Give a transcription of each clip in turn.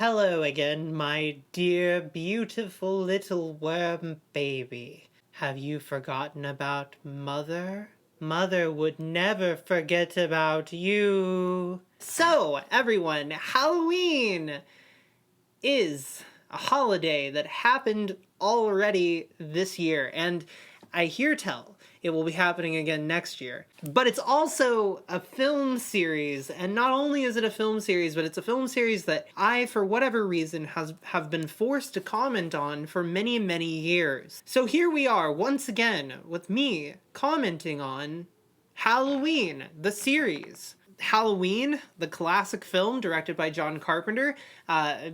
Hello again, my dear, beautiful little worm baby. Have you forgotten about Mother? Mother would never forget about you. So, everyone, Halloween is a holiday that happened already this year, and I hear tell it will be happening again next year. But it's also a film series, and not only is it a film series, but it's a film series that I, for whatever reason, have been forced to comment on for many, many years. So here we are, once again, with me commenting on Halloween, the series. Halloween, the classic film directed by John Carpenter.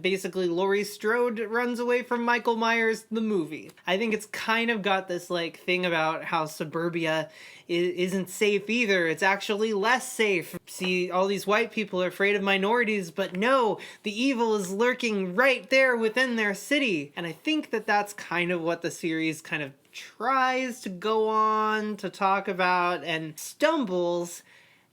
Basically, Laurie Strode runs away from Michael Myers, the movie. I think it's kind of got this like thing about how suburbia isn't safe either. It's actually less safe. See, all these white people are afraid of minorities, but no, the evil is lurking right there within their city. And I think that that's kind of what the series kind of tries to go on to talk about and stumbles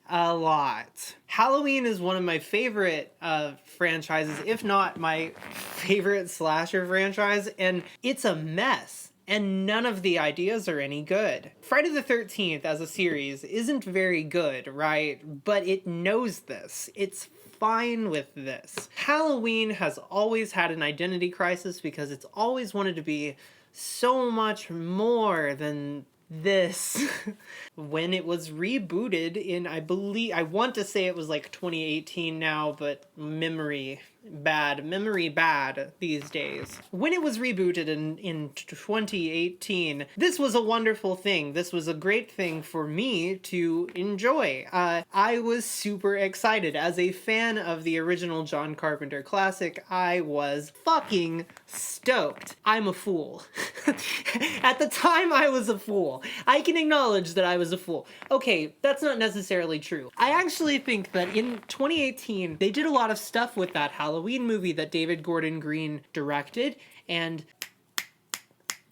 a lot. Halloween is one of my favorite franchises, if not my favorite slasher franchise, and it's a mess. And none of the ideas are any good. Friday the 13th as a series isn't very good, right? But it knows this. It's fine with this. Halloween has always had an identity crisis because it's always wanted to be so much more than this. When it was rebooted in, I want to say it was like 2018 now, but memory bad these days. When it was rebooted in 2018, this was a wonderful thing. This was a great thing for me to enjoy. I was super excited. As a fan of the original John Carpenter classic, I was fucking stoked. I'm a fool. At the time, I was a fool. I can acknowledge that I was a fool. Okay, that's not necessarily true. I actually think that in 2018, they did a lot of stuff with that Halloween movie that David Gordon Green directed, and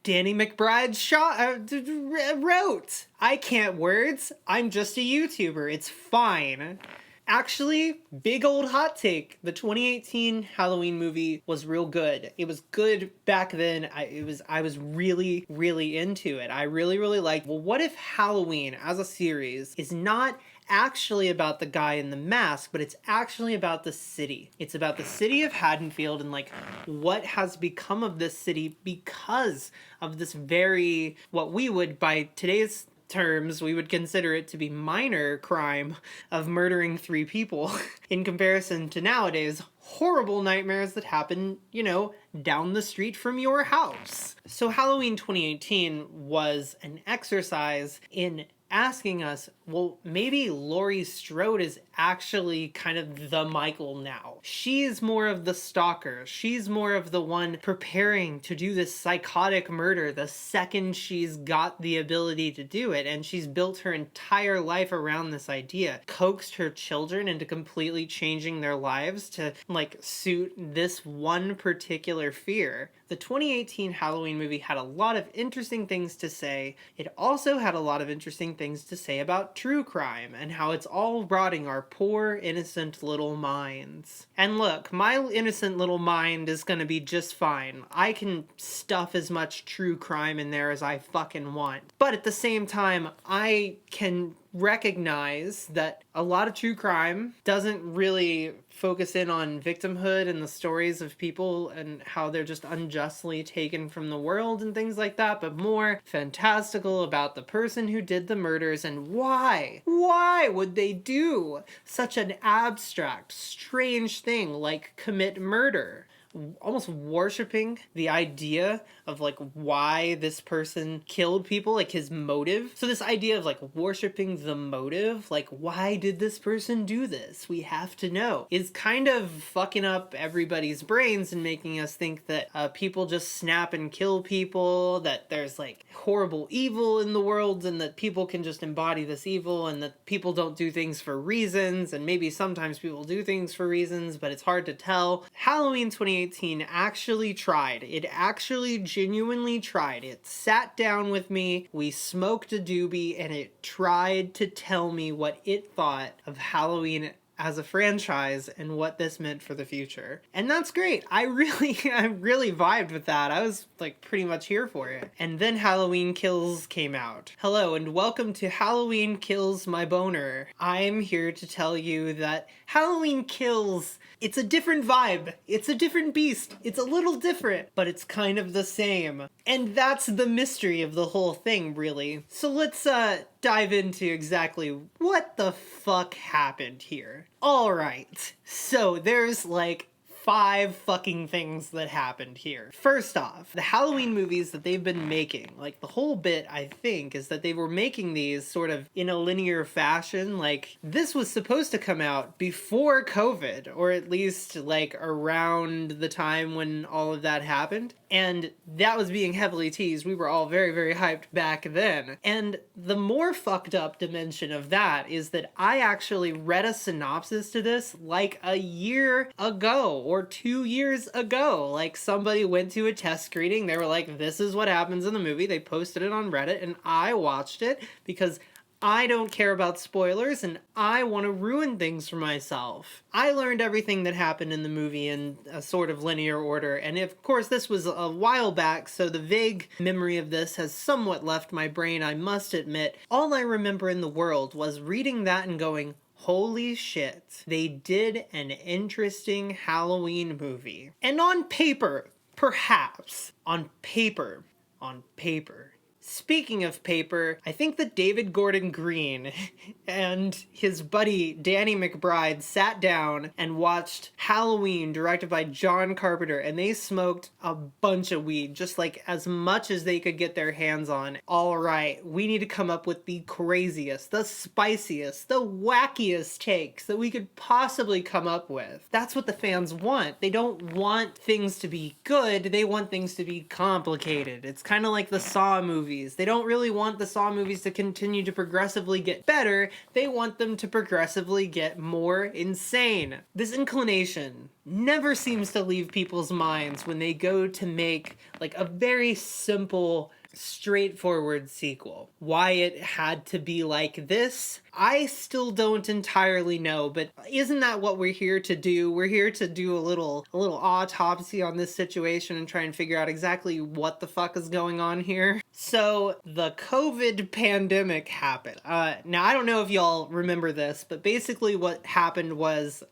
Danny McBride wrote. I can't words. I'm just a YouTuber. It's fine. Actually, big old hot take. The 2018 Halloween movie was real good. It was good back then. I was really, really into it. I really, really liked. Well, what if Halloween as a series is not actually about the guy in the mask, but it's actually about the city. It's about the city of Haddonfield and like what has become of this city because of this very, what we would by today's terms, we would consider it to be minor crime of murdering 3 people in comparison to nowadays horrible nightmares that happen, down the street from your house. So Halloween 2018 was an exercise in asking us, well, maybe Laurie Strode is actually kind of the Michael now. She's more of the stalker. She's more of the one preparing to do this psychotic murder the second she's got the ability to do it, and she's built her entire life around this idea, coaxed her children into completely changing their lives to, suit this one particular fear. The 2018 Halloween movie had a lot of interesting things to say. It also had a lot of interesting things to say about true crime and how it's all rotting our poor, innocent little minds. And look, my innocent little mind is gonna be just fine. I can stuff as much true crime in there as I fucking want. But at the same time, I can recognize that a lot of true crime doesn't really focus in on victimhood and the stories of people and how they're just unjustly taken from the world and things like that, but more fantastical about the person who did the murders and why would they do such an abstract, strange thing like commit murder? Almost worshiping the idea of why this person killed people, his motive. So this idea of worshiping the motive, why did this person do this? We have to know, is kind of fucking up everybody's brains and making us think that people just snap and kill people, that there's horrible evil in the world and that people can just embody this evil and that people don't do things for reasons, and maybe sometimes people do things for reasons, but it's hard to tell. Halloween 2018 actually tried. It actually genuinely tried. It sat down with me, we smoked a doobie, and it tried to tell me what it thought of Halloween as a franchise and what this meant for the future. And that's great. I really vibed with that. I was like pretty much here for it. And then Halloween Kills came out. Hello and welcome to Halloween Kills My Boner. I'm here to tell you that Halloween Kills, it's a different vibe. It's a different beast. It's a little different, but it's kind of the same. And that's the mystery of the whole thing, really. So let's dive into exactly what the fuck happened here. Alright, so there's like 5 fucking things that happened here. First off, the Halloween movies that they've been making, like the whole bit, I think, is that they were making these sort of in a linear fashion. Like, this was supposed to come out before COVID, or at least like around the time when all of that happened. And that was being heavily teased. We were all very, very hyped back then. And the more fucked up dimension of that is that I actually read a synopsis to this like a year ago or 2 years ago. Like, somebody went to a test screening. They were like, this is what happens in the movie. They posted it on Reddit and I watched it because I don't care about spoilers and I want to ruin things for myself. I learned everything that happened in the movie in a sort of linear order, and of course this was a while back, so the vague memory of this has somewhat left my brain, I must admit. All I remember in the world was reading that and going, holy shit, they did an interesting Halloween movie. And on paper, perhaps, on paper. Speaking of paper, I think that David Gordon Green and his buddy Danny McBride sat down and watched Halloween, directed by John Carpenter, and they smoked a bunch of weed, just like as much as they could get their hands on. All right, we need to come up with the craziest, the spiciest, the wackiest takes that we could possibly come up with. That's what the fans want. They don't want things to be good, they want things to be complicated. It's kind of like the Saw movies. They don't really want the Saw movies to continue to progressively get better, they want them to progressively get more insane. This inclination never seems to leave people's minds when they go to make like a very simple, straightforward sequel. Why it had to be like this, I still don't entirely know, but isn't that what we're here to do? We're here to do a little autopsy on this situation and try and figure out exactly what the fuck is going on here. So the COVID pandemic happened. Now I don't know if y'all remember this, but basically what happened was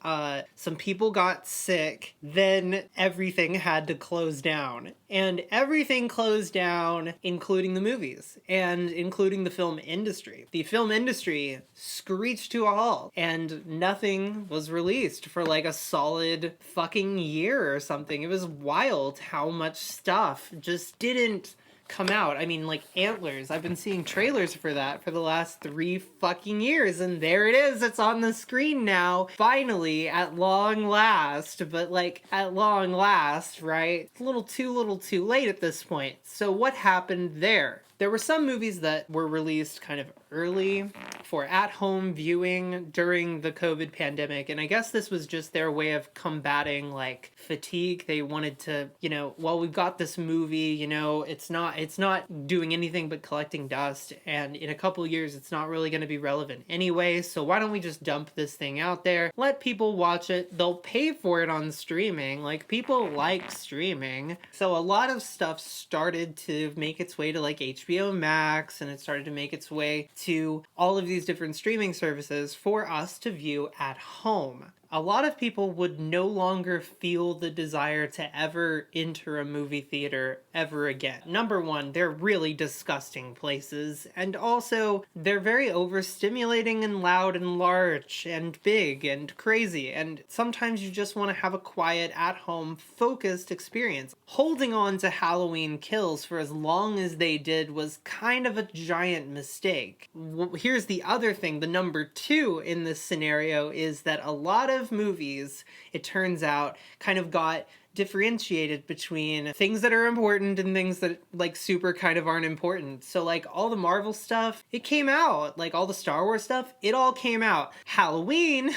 some people got sick, then everything had to close down. And everything closed down, including the movies, and including the film industry. The film industry screeched to a halt, and nothing was released for like a solid fucking year or something. It was wild how much stuff just didn't come out. I mean, like Antlers, I've been seeing trailers for that for the last 3 fucking years, and there it is, it's on the screen now, finally, at long last. But like, at long last, right? It's a little too late at this point. So what happened there? There were some movies that were released kind of early for at-home viewing during the COVID pandemic, and I guess this was just their way of combating like fatigue. They wanted to, you know, well, we've got this movie, you know, it's not doing anything but collecting dust, and in a couple years it's not really going to be relevant anyway, so why don't we just dump this thing out there, let people watch it, they'll pay for it on streaming, like people like streaming. So a lot of stuff started to make its way to like HBO Max, and it started to make its way to all of these different streaming services for us to view at home. A lot of people would no longer feel the desire to ever enter a movie theater ever again. Number one, they're really disgusting places, and also they're very overstimulating and loud and large and big and crazy, and sometimes you just want to have a quiet, at-home, focused experience. Holding on to Halloween Kills for as long as they did was kind of a giant mistake. Here's the other thing, the number 2 in this scenario is that a lot of movies, it turns out, kind of got differentiated between things that are important and things that like super kind of aren't important. So like all the Marvel stuff, it came out. Like all the Star Wars stuff, it all came out. Halloween,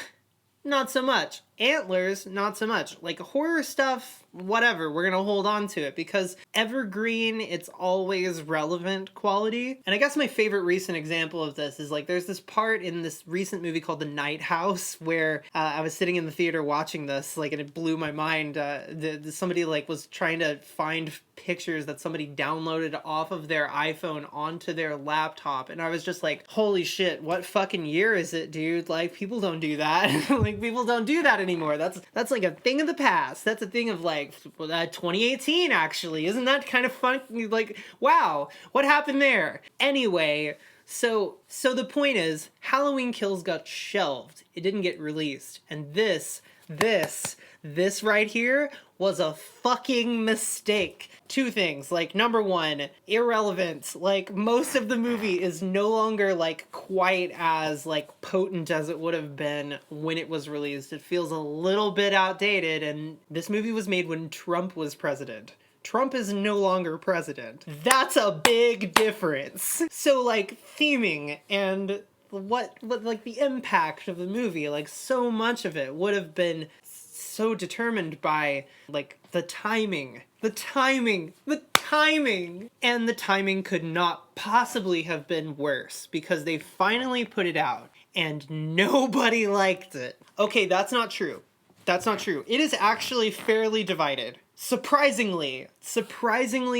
not so much. Antlers, not so much. Like horror stuff, whatever, we're gonna hold on to it because evergreen, it's always relevant quality. And I guess my favorite recent example of this is like there's this part in this recent movie called The Night House where I was sitting in the theater watching this, like, and it blew my mind. Somebody like was trying to find pictures that somebody downloaded off of their iPhone onto their laptop, and I was just like, holy shit, what fucking year is it, dude? Like, people don't do that. Like, people don't do that anymore. That's like a thing of the past. That's a thing of like 2018 actually. Isn't that kind of fun? Like, wow, what happened there? Anyway, so the point is, Halloween Kills got shelved. It didn't get released. And this right here was a fucking mistake. Two things. Like, number one, irrelevant. Like, most of the movie is no longer, like, quite as, like, potent as it would have been when it was released. It feels a little bit outdated, and this movie was made when Trump was president. Trump is no longer president. That's a big difference. So, like, theming and what like, the impact of the movie, like, so much of it would have been so determined by, like, the timing. And the timing could not possibly have been worse because they finally put it out and nobody liked it. Okay, that's not true. It is actually fairly divided. Surprisingly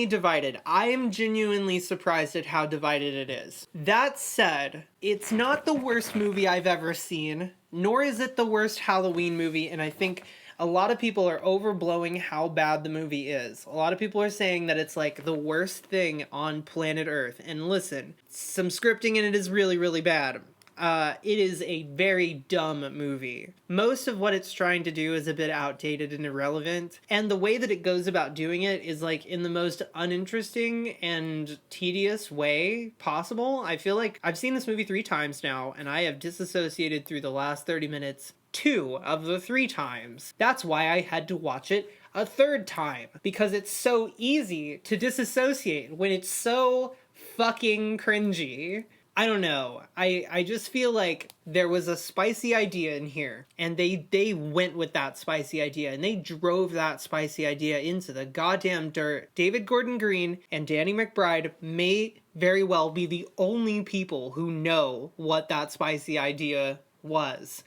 divided. I am genuinely surprised at how divided it is. That said, it's not the worst movie I've ever seen, nor is it the worst Halloween movie, and I think a lot of people are overblowing how bad the movie is. A lot of people are saying that it's like the worst thing on planet Earth. And listen, some scripting in it is really, really bad. It is a very dumb movie. Most of what it's trying to do is a bit outdated and irrelevant, and the way that it goes about doing it is like in the most uninteresting and tedious way possible. I feel like I've seen this movie 3 times now, and I have disassociated through the last 30 minutes 2 of the 3 times. That's why I had to watch it a 3rd time, because it's so easy to disassociate when it's so fucking cringy. I don't know. I just feel like there was a spicy idea in here, and they went with that spicy idea, and they drove that spicy idea into the goddamn dirt. David Gordon Green and Danny McBride may very well be the only people who know what that spicy idea was.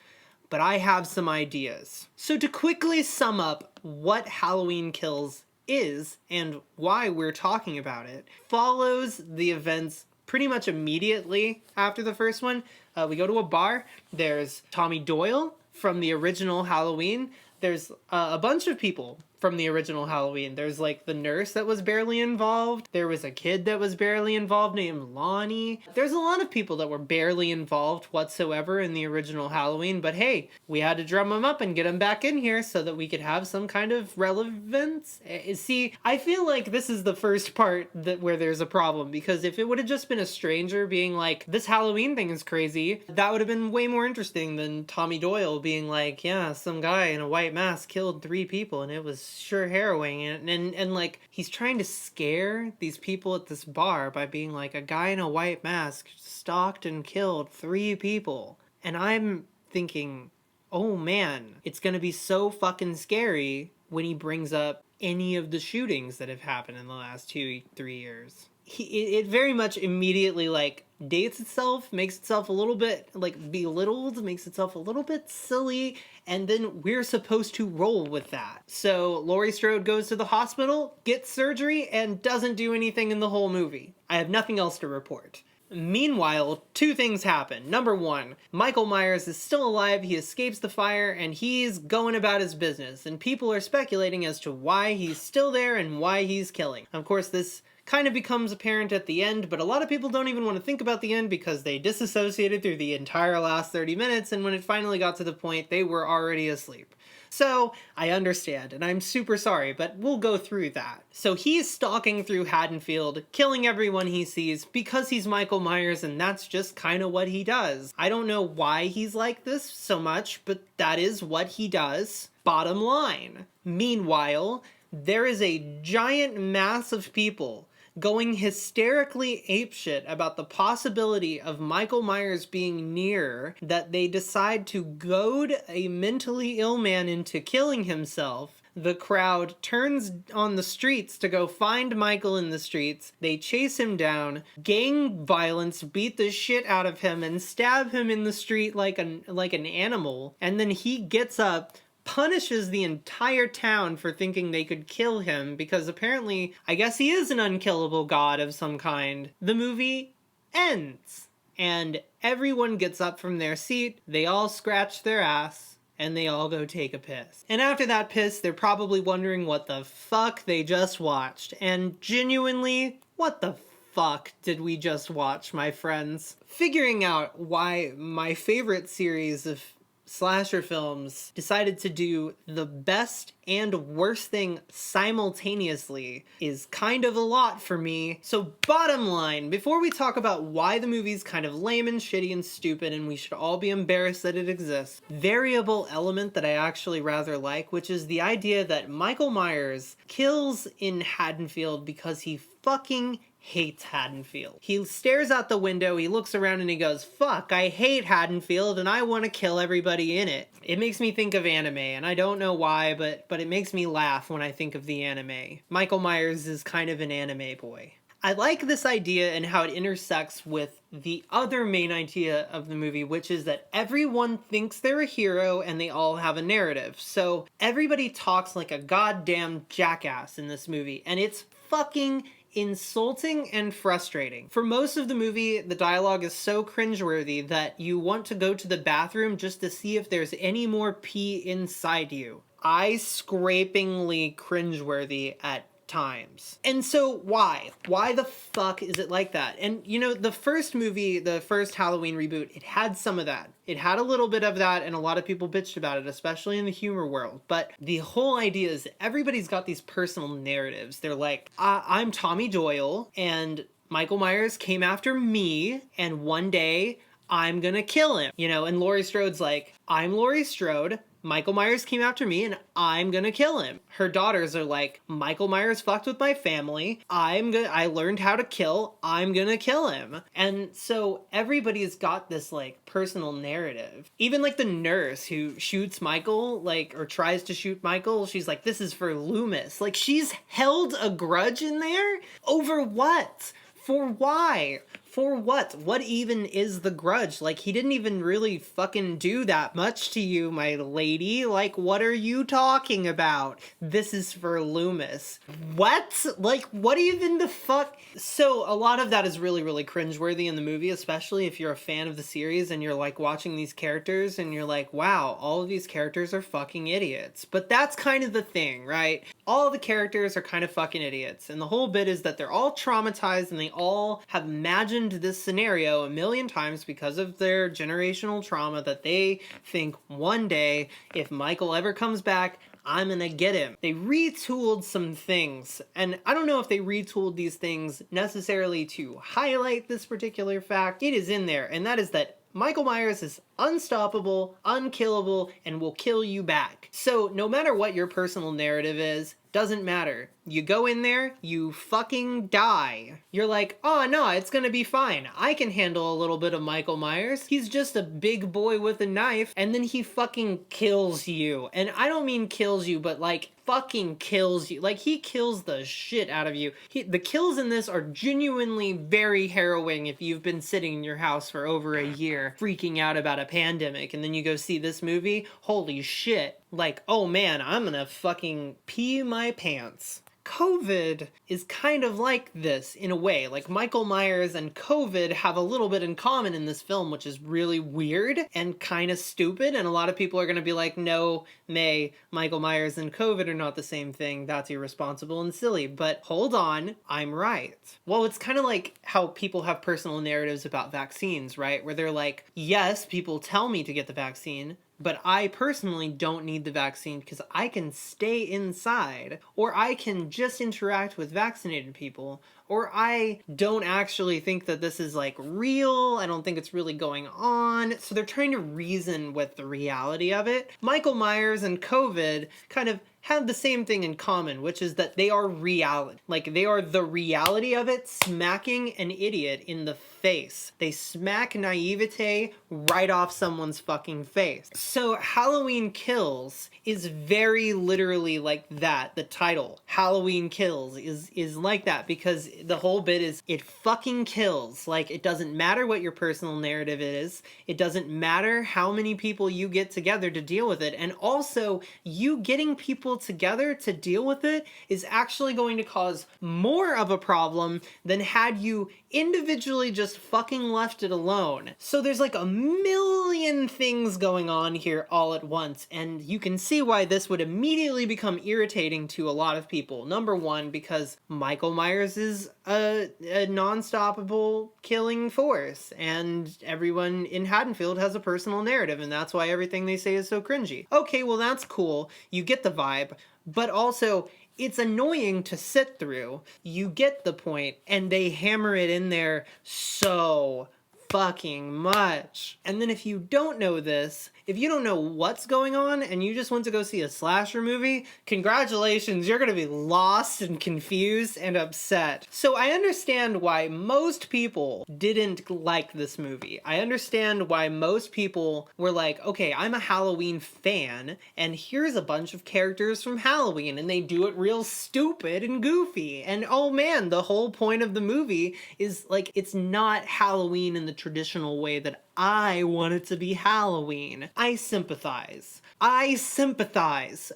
But I have some ideas. So to quickly sum up what Halloween Kills is and why we're talking about it, follows the events pretty much immediately after the first one. We go to a bar. There's Tommy Doyle from the original Halloween. There's a bunch of people from the original Halloween. There's like the nurse that was barely involved. There was a kid that was barely involved named Lonnie. There's a lot of people that were barely involved whatsoever in the original Halloween, but hey, we had to drum them up and get them back in here so that we could have some kind of relevance. See, I feel like this is the first part where there's a problem, because if it would have just been a stranger being like, this Halloween thing is crazy, that would have been way more interesting than Tommy Doyle being like, yeah, some guy in a white mask killed 3 people and it was sure harrowing, and like he's trying to scare these people at this bar by being like, a guy in a white mask stalked and killed 3 people, and I'm thinking, oh man, it's gonna be so fucking scary when he brings up any of the shootings that have happened in the last 2-3 years. It very much immediately like dates itself, makes itself a little bit like belittled, makes itself a little bit silly, and then we're supposed to roll with that. So Laurie Strode goes to the hospital, gets surgery, and doesn't do anything in the whole movie. I have nothing else to report. Meanwhile, 2 things happen. Number 1, Michael Myers is still alive, he escapes the fire, and he's going about his business, and people are speculating as to why he's still there and why he's killing. Of course, this kind of becomes apparent at the end, but a lot of people don't even want to think about the end because they disassociated through the entire last 30 minutes, and when it finally got to the point, they were already asleep. So, I understand, and I'm super sorry, but we'll go through that. So he's stalking through Haddonfield, killing everyone he sees because he's Michael Myers, and that's just kind of what he does. I don't know why he's like this so much, but that is what he does. Bottom line. Meanwhile, there is a giant mass of people going hysterically apeshit about the possibility of Michael Myers being near, that they decide to goad a mentally ill man into killing himself. The crowd turns on the streets to go find Michael in the streets. They chase him down. Gang violence beat the shit out of him and stab him in the street like an animal. And then he gets up, punishes the entire town for thinking they could kill him because apparently, I guess he is an unkillable god of some kind. The movie ends. And everyone gets up from their seat. They all scratch their ass. And they all go take a piss. And after that piss, they're probably wondering what the fuck they just watched. And genuinely, what the fuck did we just watch, my friends? Figuring out why my favorite series of slasher films decided to do the best and worst thing simultaneously is kind of a lot for me. So bottom line, before we talk about why the movie's kind of lame and shitty and stupid and we should all be embarrassed that it exists, variable element that I actually rather like, which is the idea that Michael Myers kills in Haddonfield because he fucking hates Haddonfield. He stares out the window, he looks around and he goes, fuck, I hate Haddonfield and I want to kill everybody in it. It makes me think of anime, and I don't know why, but it makes me laugh when I think of the anime. Michael Myers is kind of an anime boy. I like this idea and how it intersects with the other main idea of the movie, which is that everyone thinks they're a hero and they all have a narrative. So everybody talks like a goddamn jackass in this movie, and it's fucking insulting and frustrating. For most of the movie, the dialogue is so cringeworthy that you want to go to the bathroom just to see if there's any more pee inside you. Eye-scrapingly cringeworthy at times. And so why? Why the fuck is it like that? And you know, the first movie, the first Halloween reboot, it had some of that. It had a little bit of that, and a lot of people bitched about it, especially in the humor world. But the whole idea is everybody's got these personal narratives. They're like, I'm Tommy Doyle, and Michael Myers came after me, and one day I'm gonna kill him. You know, and Laurie Strode's like, I'm Laurie Strode, Michael Myers came after me and I'm gonna kill him. Her daughters are like, Michael Myers fucked with my family. I learned how to kill. I'm gonna kill him. And so everybody's got this like personal narrative. Even like the nurse who shoots Michael, like, or tries to shoot Michael, she's like, this is for Loomis. Like, she's held a grudge in there? Over what? For why? For what? What even is the grudge? Like, he didn't even really fucking do that much to you, my lady. Like, what are you talking about? This is for Loomis. What? Like, what even the fuck? So, a lot of that is really, really cringeworthy in the movie, especially if you're a fan of the series and you're, like, watching these characters and you're like, wow, all of these characters are fucking idiots. But that's kind of the thing, right? All the characters are kind of fucking idiots. And the whole bit is that they're all traumatized and they all have imagined this scenario a million times because of their generational trauma that they think one day, if Michael ever comes back, I'm gonna get him. They retooled some things, and I don't know if they retooled these things necessarily to highlight this particular fact. It is in there, and that is that Michael Myers is unstoppable, unkillable, and will kill you back. So no matter what your personal narrative is, doesn't matter. You go in there, you fucking die. You're like, oh no, it's gonna be fine. I can handle a little bit of Michael Myers. He's just a big boy with a knife, and then he fucking kills you. And I don't mean kills you, but like fucking kills you. Like, he kills the shit out of you. The kills in this are genuinely very harrowing if you've been sitting in your house for over a year freaking out about a pandemic, and then you go see this movie. Holy shit. Like, oh man, I'm gonna fucking pee my pants. COVID is kind of like this in a way. Like, Michael Myers and COVID have a little bit in common in this film, which is really weird and kind of stupid. And a lot of people are going to be like, no, May, Michael Myers and COVID are not the same thing. That's irresponsible and silly. But hold on, I'm right. Well, it's kind of like how people have personal narratives about vaccines, right? Where they're like, yes, people tell me to get the vaccine, but I personally don't need the vaccine because I can stay inside, or I can just interact with vaccinated people, or I don't actually think that this is like real. I don't think it's really going on. So they're trying to reason with the reality of it. Michael Myers and COVID kind of have the same thing in common, which is that they are reality. Like, they are the reality of it, smacking an idiot in the face. They smack naivete right off someone's fucking face. So Halloween Kills is very literally like that. The title, Halloween Kills, is like that, because the whole bit is it fucking kills. Like, it doesn't matter what your personal narrative is. It doesn't matter how many people you get together to deal with it. And also, you getting people together to deal with it is actually going to cause more of a problem than had you individually just fucking left it alone. So there's like a million things going on here all at once, and you can see why this would immediately become irritating to a lot of people. Number one, because Michael Myers is a non-stoppable killing force, and everyone in Haddonfield has a personal narrative, and that's why everything they say is so cringy. Okay, well, that's cool. You get the vibe, but also, it's annoying to sit through. You get the point, and they hammer it in there so fucking much. And then if you don't know this, if you don't know what's going on and you just went to go see a slasher movie, congratulations, you're gonna be lost and confused and upset. So I understand why most people didn't like this movie. I understand why most people were like, okay, I'm a Halloween fan, and here's a bunch of characters from Halloween, and they do it real stupid and goofy. And oh man, the whole point of the movie is like, it's not Halloween in the traditional way that I want it to be Halloween. I sympathize,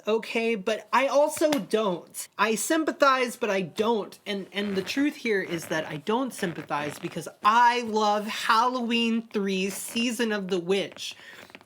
okay? But I also don't. I sympathize, but I don't. And the truth here is that I don't sympathize because I love Halloween 3 Season of the Witch.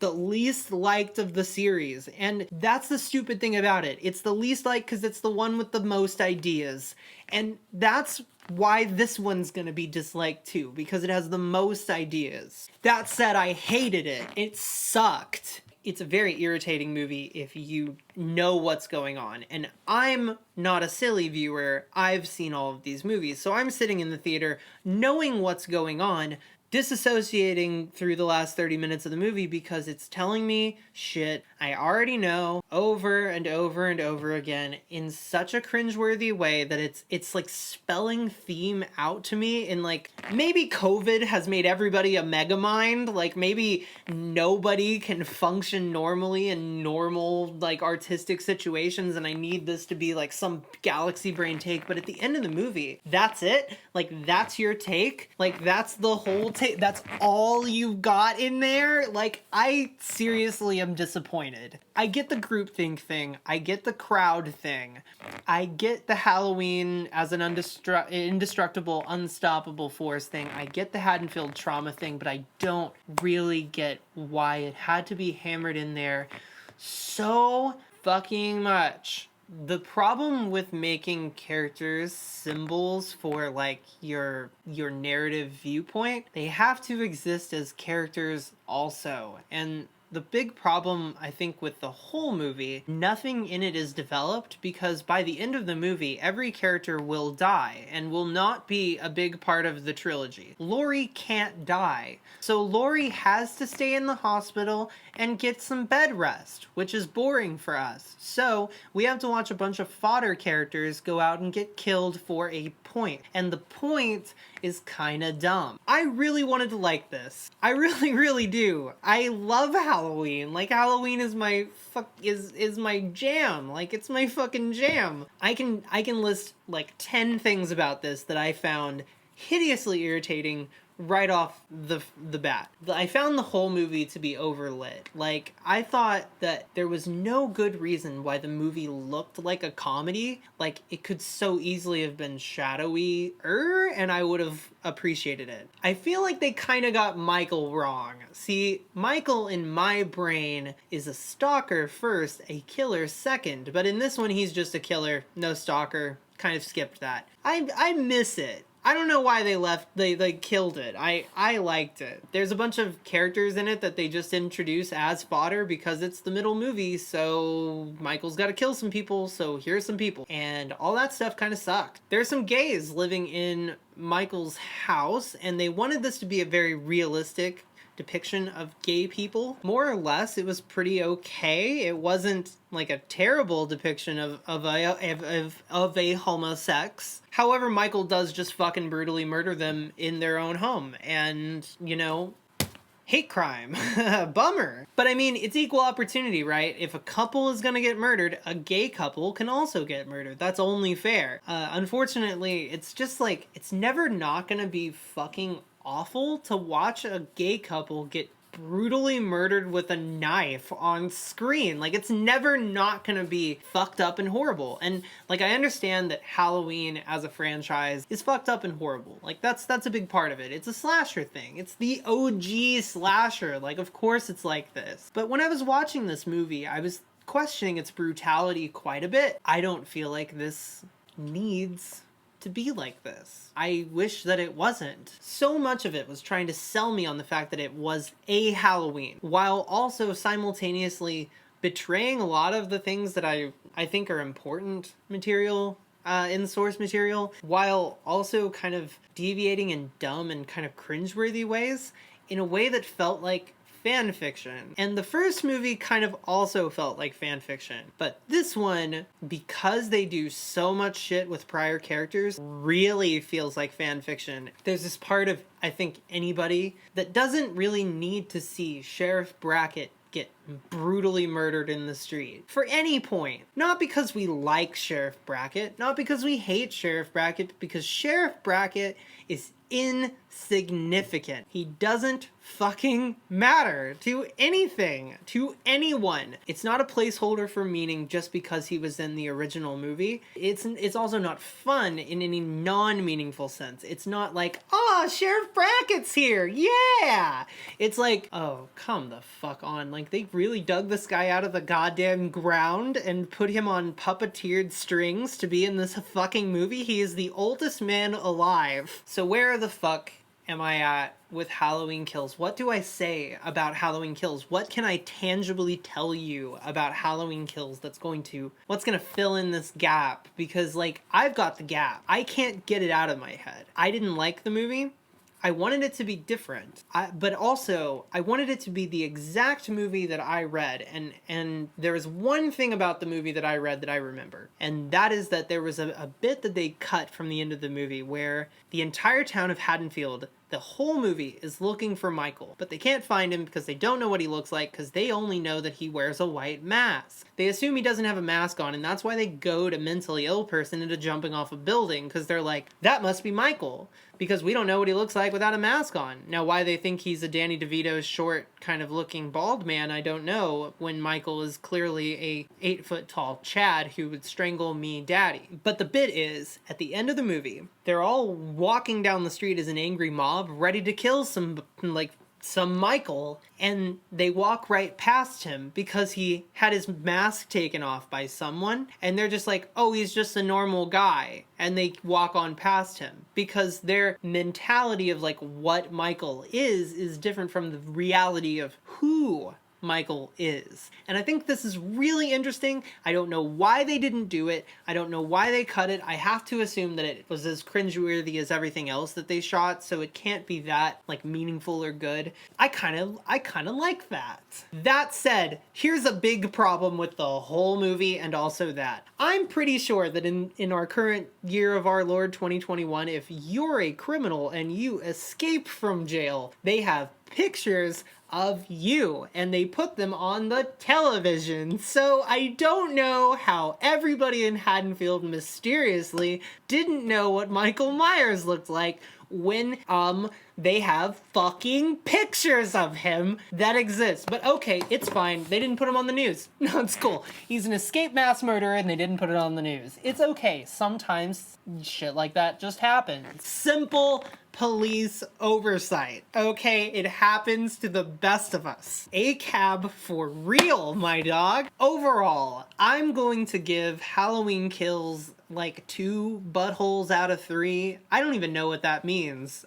The least liked of the series. And that's the stupid thing about it. It's the least liked because it's the one with the most ideas. And that's why this one's gonna be disliked too, because it has the most ideas. That said, I hated it. It sucked. It's a very irritating movie if you know what's going on. And I'm not a silly viewer. I've seen all of these movies. So I'm sitting in the theater knowing what's going on, disassociating through the last 30 minutes of the movie because it's telling me shit I already know over and over and over again in such a cringeworthy way that it's like spelling theme out to me in like, maybe COVID has made everybody a megamind, like maybe nobody can function normally in normal like artistic situations and I need this to be like some galaxy brain take, but at the end of the movie, that's it? Like that's your take? Like that's the whole take? That's all you've got in there? Like I seriously am disappointed. I get the groupthink thing. I get the crowd thing. I get the Halloween as an indestructible, unstoppable force thing. I get the Haddonfield trauma thing, but I don't really get why it had to be hammered in there so fucking much. The problem with making characters symbols for like your narrative viewpoint, they have to exist as characters also. And the big problem, I think, with the whole movie, nothing in it is developed because by the end of the movie, every character will die and will not be a big part of the trilogy. Laurie can't die. So Laurie has to stay in the hospital and get some bed rest, which is boring for us. So we have to watch a bunch of fodder characters go out and get killed for a point. And the point is kinda dumb. I really wanted to like this. I really, really do. I love Halloween. Like Halloween is my is my jam. Like it's my fucking jam. I can list like 10 things about this that I found hideously irritating right off the bat. I found the whole movie to be overlit. Like, I thought that there was no good reason why the movie looked like a comedy. Like, it could so easily have been shadowy-er, and I would have appreciated it. I feel like they kind of got Michael wrong. See, Michael in my brain is a stalker first, a killer second, but in this one he's just a killer, no stalker. Kind of skipped that. I miss it. I don't know why they killed it. I liked it. There's a bunch of characters in it that they just introduce as fodder because it's the middle movie, so Michael's gotta kill some people, so here's some people. And all that stuff kind of sucked. There's some gays living in Michael's house, and they wanted this to be a very realistic depiction of gay people. More or less, it was pretty okay. It wasn't like a terrible depiction of a homosex. However, Michael does just fucking brutally murder them in their own home. And, you know, hate crime. Bummer. But I mean, it's equal opportunity, right? If a couple is gonna get murdered, a gay couple can also get murdered. That's only fair. Unfortunately, it's just like, it's never not gonna be fucking awful to watch a gay couple get brutally murdered with a knife on screen. Like, it's never not gonna be fucked up and horrible. And like, I understand that Halloween as a franchise is fucked up and horrible. Like, that's a big part of it. It's a slasher thing. It's the OG slasher. Like, of course it's like this. But when I was watching this movie, I was questioning its brutality quite a bit. I don't feel like this needs to be like this. I wish that it wasn't. So much of it was trying to sell me on the fact that it was a Halloween, while also simultaneously betraying a lot of the things that I think are important material in source material, while also kind of deviating in dumb and kind of cringeworthy ways in a way that felt like fan fiction. And the first movie kind of also felt like fan fiction. But this one, because they do so much shit with prior characters, really feels like fan fiction. There's this part of, I think, anybody that doesn't really need to see Sheriff Brackett get brutally murdered in the street for any point. Not because we like Sheriff Brackett, not because we hate Sheriff Brackett, but because Sheriff Brackett is insignificant. He doesn't fucking matter to anything, to anyone. It's not a placeholder for meaning just because he was in the original movie. It's also not fun in any non-meaningful sense. It's not like, oh, Sheriff Brackett's here, yeah! It's like, oh, come the fuck on. Like, they really dug this guy out of the goddamn ground and put him on puppeteered strings to be in this fucking movie? He is the oldest man alive. So where the fuck am I at with Halloween Kills? What do I say about Halloween Kills? What can I tangibly tell you about Halloween Kills what's gonna fill in this gap? Because, like, I've got the gap. I can't get it out of my head. I didn't like the movie. I wanted it to be different, but also I wanted it to be the exact movie that I read, and there was one thing about the movie that I read that I remember, and that is that there was a bit that they cut from the end of the movie where the entire town of Haddonfield, the whole movie, is looking for Michael, but they can't find him because they don't know what he looks like, because they only know that he wears a white mask. They assume he doesn't have a mask on, and that's why they goad a mentally ill person into jumping off a building, because they're like, that must be Michael, because we don't know what he looks like without a mask on. Now, why they think he's a Danny DeVito short kind of looking bald man, I don't know, when Michael is clearly a 8-foot-tall Chad who would strangle me daddy. But the bit is, at the end of the movie, they're all walking down the street as an angry mob, ready to kill some Michael, and they walk right past him because he had his mask taken off by someone, and they're just like, oh, he's just a normal guy, and they walk on past him because their mentality of like what Michael is different from the reality of who Michael is. And I think this is really interesting. I don't know why they didn't do it. I don't know why they cut it. I have to assume that it was as cringeworthy as everything else that they shot, so it can't be that like meaningful or good. I kind of like that. That said, here's a big problem with the whole movie, and also that I'm pretty sure that in our current year of our Lord 2021, if you're a criminal and you escape from jail, they have pictures of you and they put them on the television. So I don't know how everybody in Haddonfield mysteriously didn't know what Michael Myers looked like when they have fucking pictures of him that exist. But okay, it's fine. They didn't put him on the news. No, it's cool. He's an escaped mass murderer and they didn't put it on the news. It's okay. Sometimes shit like that just happens. Simple police oversight. Okay, it happens to the best of us. A cab for real, my dog. Overall, I'm going to give Halloween Kills like 2 buttholes out of 3. I don't even know what that means.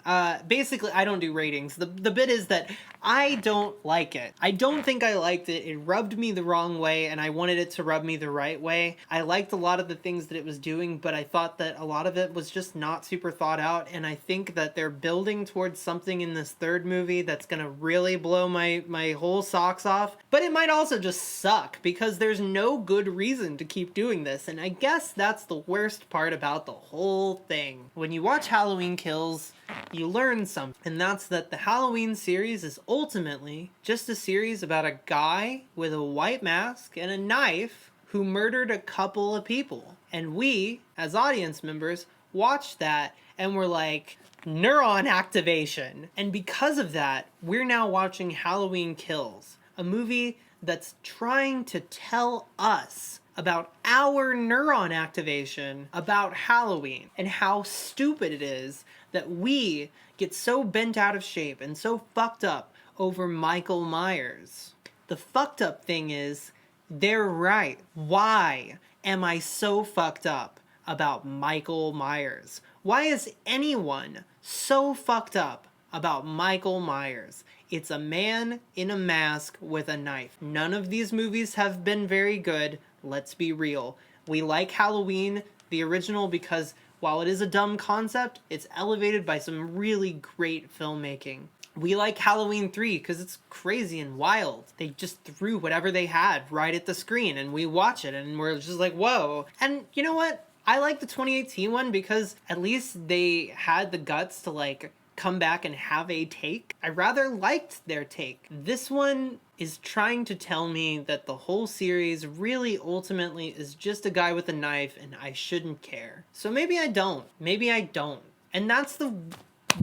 Basically, I don't do ratings. The bit is that I don't like it. I don't think I liked it. It rubbed me the wrong way, and I wanted it to rub me the right way. I liked a lot of the things that it was doing, but I thought that a lot of it was just not super thought out, and I think that they're building towards something in this third movie that's gonna really blow my whole socks off. But it might also just suck, because there's no good reason to keep doing this, and I guess that's the worst part about the whole thing. When you watch Halloween Kills, you learn something, and that's that the Halloween series is ultimately just a series about a guy with a white mask and a knife who murdered a couple of people. And we, as audience members, watched that and we're like, neuron activation. And because of that, we're now watching Halloween Kills, a movie that's trying to tell us about our neuron activation about Halloween and how stupid it is that we get so bent out of shape and so fucked up over Michael Myers. The fucked up thing is, they're right. Why am I so fucked up about Michael Myers? Why is anyone so fucked up about Michael Myers? It's a man in a mask with a knife. None of these movies have been very good. Let's be real. We like Halloween, the original, because while it is a dumb concept, it's elevated by some really great filmmaking. We like Halloween 3 because it's crazy and wild. They just threw whatever they had right at the screen and we watch it and we're just like, whoa. And you know what? I like the 2018 one because at least they had the guts to like come back and have a take. I rather liked their take. This one is trying to tell me that the whole series really ultimately is just a guy with a knife and I shouldn't care. So maybe I don't. Maybe I don't. And that's the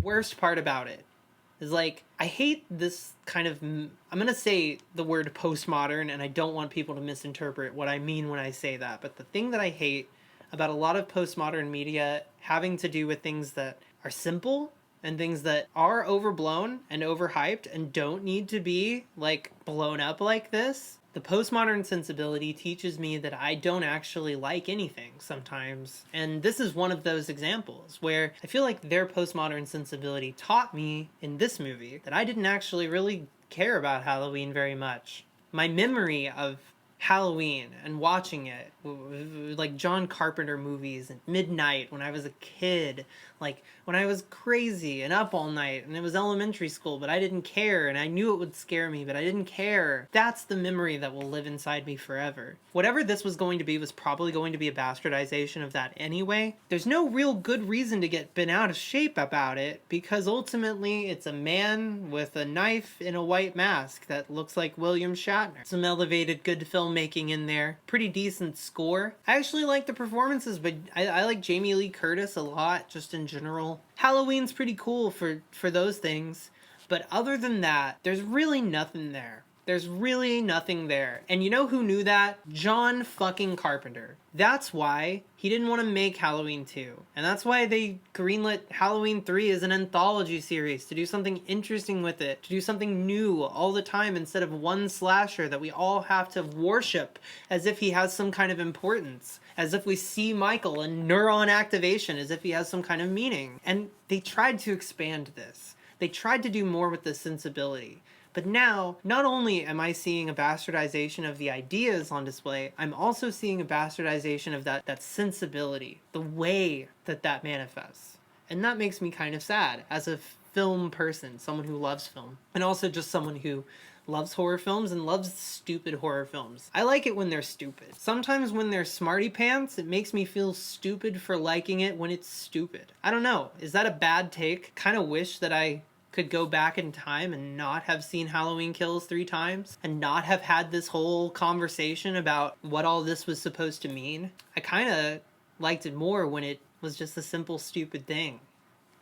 worst part about it. Is like, I hate this kind of, I'm gonna say the word postmodern and I don't want people to misinterpret what I mean when I say that, but the thing that I hate about a lot of postmodern media having to do with things that are simple and things that are overblown and overhyped and don't need to be like blown up like this. The postmodern sensibility teaches me that I don't actually like anything sometimes. And this is one of those examples where I feel like their postmodern sensibility taught me in this movie that I didn't actually really care about Halloween very much. My memory of Halloween and watching it, like John Carpenter movies at midnight when I was a kid, like when I was crazy and up all night and it was elementary school, but I didn't care and I knew it would scare me, but I didn't care. That's the memory that will live inside me forever. Whatever this was going to be was probably going to be a bastardization of that anyway. There's no real good reason to get bent out of shape about it because ultimately it's a man with a knife in a white mask that looks like William Shatner. Some elevated good filmmaking in there. Pretty decent score. I actually like the performances, but I like Jamie Lee Curtis a lot, just in general. Halloween's pretty cool for those things, but other than that, there's really nothing there. There's really nothing there. And you know who knew that? John fucking Carpenter. That's why he didn't want to make Halloween 2. And that's why they greenlit Halloween 3 as an anthology series, to do something interesting with it, to do something new all the time instead of one slasher that we all have to worship as if he has some kind of importance, as if we see Michael and neuron activation as if he has some kind of meaning. And they tried to expand this. They tried to do more with this sensibility. But now, not only am I seeing a bastardization of the ideas on display, I'm also seeing a bastardization of that sensibility, the way that manifests. And that makes me kind of sad as a film person, someone who loves film, and also just someone who loves horror films and loves stupid horror films. I like it when they're stupid. Sometimes when they're smarty pants, it makes me feel stupid for liking it when it's stupid. I don't know. Is that a bad take? Kind of wish that I could go back in time and not have seen Halloween Kills 3 times and not have had this whole conversation about what all this was supposed to mean. I kind of liked it more when it was just a simple, stupid thing.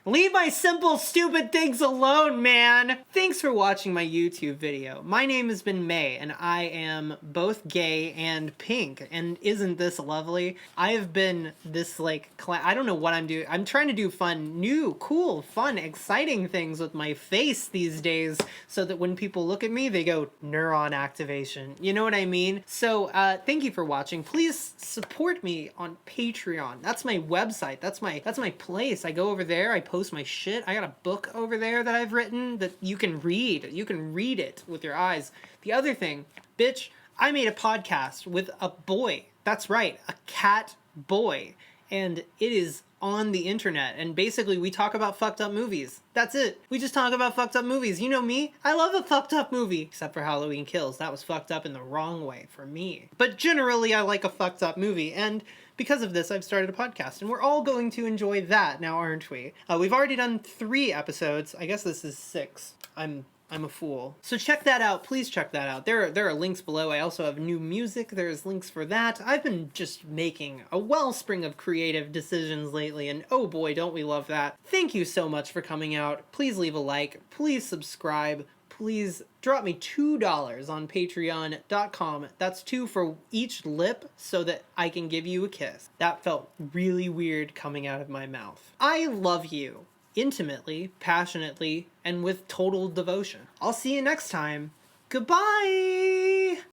Leave my simple, stupid things alone, man! Thanks for watching my YouTube video. My name has been May, and I am both gay and pink. And isn't this lovely? I have been this, I don't know what I'm doing. I'm trying to do fun, new, cool, fun, exciting things with my face these days, so that when people look at me, they go, neuron activation. You know what I mean? So, thank you for watching. Please support me on Patreon. That's my website. That's my place. I go over there, I post my shit. I got a book over there that I've written that you can read. You can read it with your eyes. The other thing, bitch, I made a podcast with a boy. That's right, a cat boy. And it is on the internet. And basically we talk about fucked up movies. That's it. We just talk about fucked up movies. You know me. I love a fucked up movie. Except for Halloween Kills. That was fucked up in the wrong way for me. But generally I like a fucked up movie. And because of this, I've started a podcast, and we're all going to enjoy that now, aren't we? We've already done 3 episodes. I guess this is 6. I'm a fool. So check that out. Please check that out. There are links below. I also have new music. There's links for that. I've been just making a wellspring of creative decisions lately, and oh boy, don't we love that. Thank you so much for coming out. Please leave a like. Please subscribe. Please drop me $2 on patreon.com. That's 2 for each lip so that I can give you a kiss. That felt really weird coming out of my mouth. I love you. Intimately, passionately, and with total devotion. I'll see you next time. Goodbye!